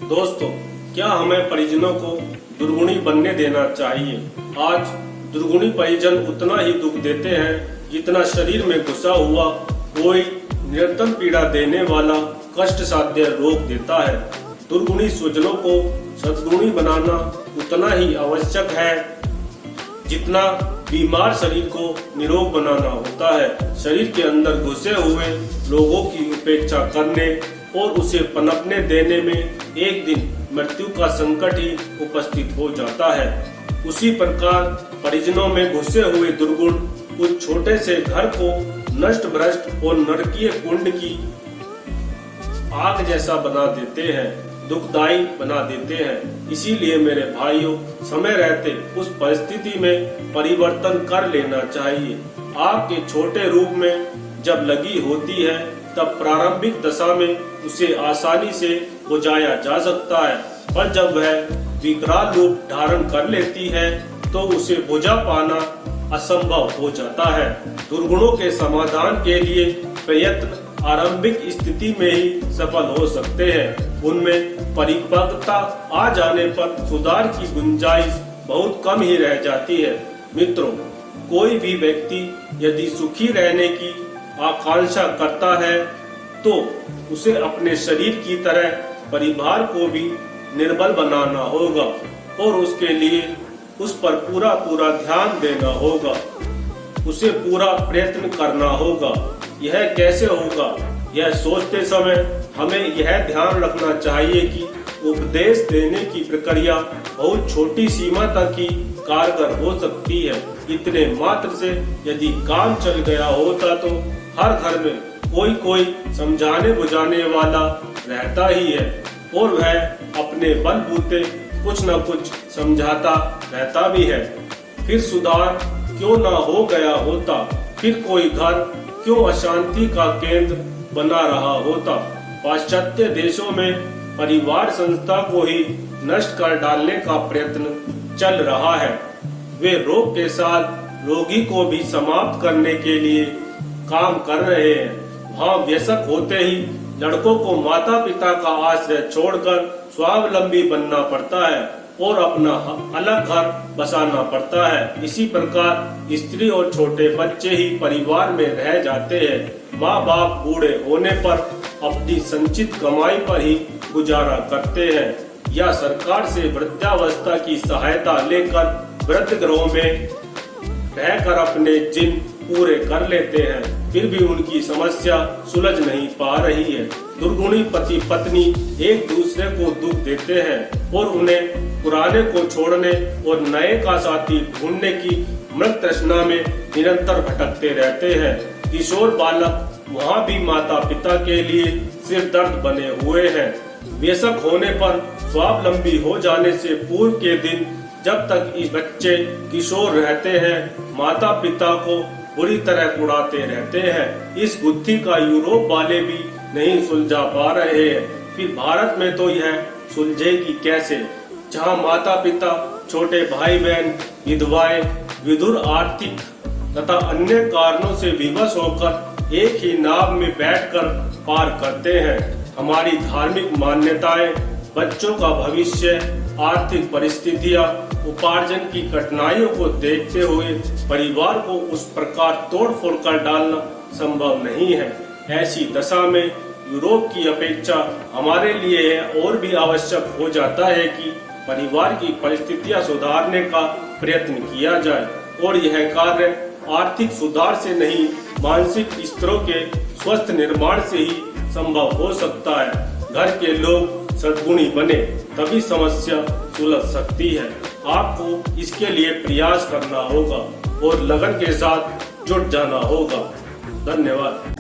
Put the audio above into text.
दोस्तों, क्या हमें परिजनों को दुर्गुणी बनने देना चाहिए? आज दुर्गुणी परिजन उतना ही दुख देते हैं जितना शरीर में घुसा हुआ कोई निरंतर पीड़ा देने वाला कष्ट साध्य रोग देता है। दुर्गुणी स्वजनों को सद्गुणी बनाना उतना ही आवश्यक है जितना बीमार शरीर को निरोग बनाना होता है। शरीर के अंदर घुसे हुए लोगों की उपेक्षा करने और उसे पनपने देने में एक दिन मृत्यु का संकट ही उपस्थित हो जाता है। उसी प्रकार परिजनों में घुसे हुए दुर्गुण उस छोटे से घर को नष्ट भ्रष्ट और नरकीय कुंड की आग जैसा बना देते हैं, दुखदायी बना देते हैं। इसीलिए मेरे भाइयों, समय रहते उस परिस्थिति में परिवर्तन कर लेना चाहिए। आग के छोटे रूप में जब लगी होती है तब प्रारंभिक दशा में उसे आसानी से बुझाया जा सकता है, पर जब वह विकराल रूप धारण कर लेती है तो उसे बुझा पाना असंभव हो जाता है। दुर्गुणों के समाधान के लिए प्रयत्न आरंभिक स्थिति में ही सफल हो सकते हैं। उनमें परिपक्वता आ जाने पर सुधार की गुंजाइश बहुत कम ही रह जाती है। मित्रों, कोई भी व्यक्ति यदि सुखी रहने की आकांक्षा करता है तो उसे अपने शरीर की तरह परिवार को भी निर्बल बनाना होगा और उसके लिए उस पर पूरा ध्यान देना होगा, उसे पूरा प्रयत्न करना होगा। यह कैसे होगा? यह सोचते समय हमें यह ध्यान रखना चाहिए कि उपदेश देने की प्रक्रिया बहुत छोटी सीमा तक ही कारगर हो सकती है। इतने मात्र से यदि काम चल गया होता तो हर घर में कोई समझाने बुझाने वाला रहता ही है और वह अपने बलबूते कुछ न कुछ समझाता रहता भी है। फिर सुधार क्यों न हो गया होता, फिर कोई घर क्यों अशांति का केंद्र बना रहा होता। पाश्चात्य देशों में परिवार संस्था को ही नष्ट कर डालने का प्रयत्न चल रहा है। वे रोग के साथ रोगी को भी समाप्त करने के लिए काम कर रहे हैं। वहाँ व्यसक होते ही लड़कों को माता पिता का आश्रय छोड़कर स्वावलंबी बनना पड़ता है और अपना अलग घर बसाना पड़ता है। इसी प्रकार स्त्री और छोटे बच्चे ही परिवार में रह जाते हैं। माँ बाप बूढ़े होने पर अपनी संचित कमाई पर ही गुजारा करते हैं या सरकार से वृद्धावस्था की सहायता लेकर वृद्ध गृहों में रहकर अपने जिन पूरे कर लेते हैं। फिर भी उनकी समस्या सुलझ नहीं पा रही है। दुर्गुणी पति पत्नी एक दूसरे को दुख देते हैं और उन्हें पुराने को छोड़ने और नए का साथी ढूंढने की मृत तृष्णा में निरंतर भटकते रहते हैं। किशोर बालक वहाँ भी माता पिता के लिए सिर दर्द बने हुए हैं। व्यसक होने पर स्वावलंबी हो जाने से पूर्व के दिन जब तक इस बच्चे किशोर रहते हैं, माता पिता को बुरी तरह उड़ाते रहते हैं। इस बुद्धि का यूरोप वाले भी नहीं सुलझा पा रहे हैं। फिर भारत में तो यह सुलझेगी कैसे, जहां माता पिता, छोटे भाई बहन, विधवाएं विधुर आर्थिक तथा अन्य कारणों से विवश होकर एक ही नाव में बैठकर पार करते हैं। हमारी धार्मिक मान्यताएं, बच्चों का भविष्य, आर्थिक परिस्थितियां, उपार्जन की कठिनाइयों को देखते हुए परिवार को उस प्रकार तोड़ फोड़ कर डालना संभव नहीं है। ऐसी दशा में यूरोप की अपेक्षा हमारे लिए यह और भी आवश्यक हो जाता है कि परिवार की परिस्थितियां सुधारने का प्रयत्न किया जाए और यह कार्य आर्थिक सुधार से नहीं, मानसिक स्तरों के स्वस्थ निर्माण से ही संभव हो सकता है। घर के लोग सद्गुणी बने तभी समस्या सुलझ सकती है। आपको इसके लिए प्रयास करना होगा और लगन के साथ जुट जाना होगा। धन्यवाद।